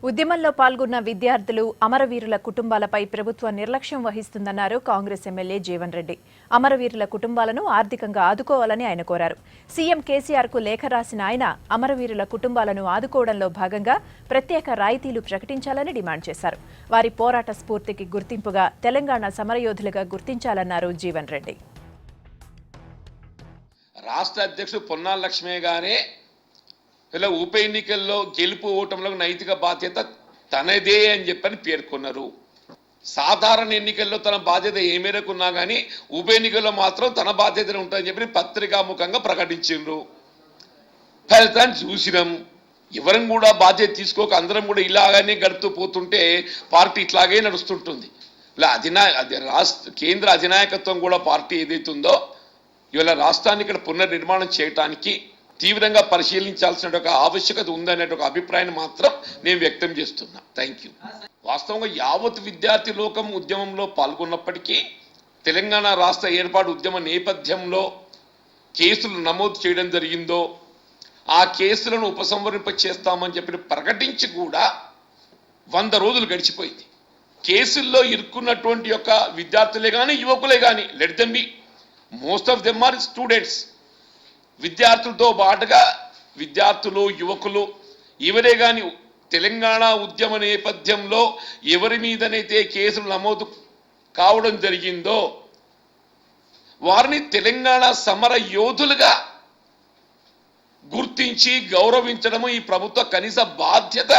ఉద్యమంలో పాల్గొన్న విద్యార్థులు అమరవీరుల కుటుంబాలపై ప్రభుత్వం నిర్లక్ష్యం వహిస్తుందన్నారు కాంగ్రెస్ ఎమ్మెల్యే జీవన్ రెడ్డి. అమరవీరుల కుటుంబాలను ఆర్థికంగా ఆదుకోవాలని ఆయన కోరారు. సీఎం కేసీఆర్కు లేఖ రాసిన ఆయన అమరవీరుల కుటుంబాలను ఆదుకోవడంలో భాగంగా ప్రత్యేక రాయితీలు ప్రకటించాలని డిమాండ్ చేశారు. వారి పోరాట స్ఫూర్తికి గుర్తింపుగా తెలంగాణ సమరయోధులుగా గుర్తించాలన్నారు జీవన్ రెడ్డి. రాష్ట్ర అధ్యక్షుడు పొన్నాల లక్ష్మయ్య గారే ఇలా ఉప ఎన్నికల్లో గెలుపు ఓటములకు నైతిక బాధ్యత తనదే అని చెప్పని పేర్కొన్నారు. సాధారణ ఎన్నికల్లో తన బాధ్యత ఏ మేరకు ఉన్నా కానీ ఉప ఎన్నికల్లో మాత్రం తన బాధ్యత ఉంటుందని చెప్పి పత్రికాముఖంగా ప్రకటించిండ్రు. ఫలితాన్ని చూసినాం. ఎవరం కూడా బాధ్యత తీసుకోక అందరం కూడా ఇలాగానే గడుపుతూ పోతుంటే పార్టీ ఇట్లాగే నడుస్తుంటుంది. ఇలా కేంద్ర అధినాయకత్వం కూడా పార్టీ ఏదైతుందో ఇవాళ రాష్ట్రాన్ని ఇక్కడ పునర్నిర్మాణం చేయడానికి తీవ్రంగా పరిశీలించాల్సిన ఒక ఆవశ్యకత ఉందనే ఒక అభిప్రాయాన్ని మాత్రం నేను వ్యక్తం చేస్తున్నా. Thank you. వాస్తవంగా యావత్ విద్యార్థి లోకం ఉద్యమంలో పాల్గొన్నప్పటికీ తెలంగాణ రాష్ట్ర ఏర్పాటు ఉద్యమ నేపథ్యంలో కేసులు నమోదు చేయడం జరిగిందో ఆ కేసులను ఉపసంహరింప చేస్తామని చెప్పి ప్రకటించి కూడా 100 రోజులు గడిచిపోయింది. కేసుల్లో ఇరుక్కున్నటువంటి యొక్క విద్యార్థులే కానీ యువకులే కానీ let them be, most of them are students. విద్యార్థులతో పాటుగా విద్యార్థులు యువకులు ఎవరే కానీ తెలంగాణ ఉద్యమ నేపథ్యంలో ఎవరి మీదనైతే కేసులు నమోదు కావడం జరిగిందో వారిని తెలంగాణ సమర యోధులుగా గుర్తించి గౌరవించడము ఈ ప్రభుత్వ కనీస బాధ్యత.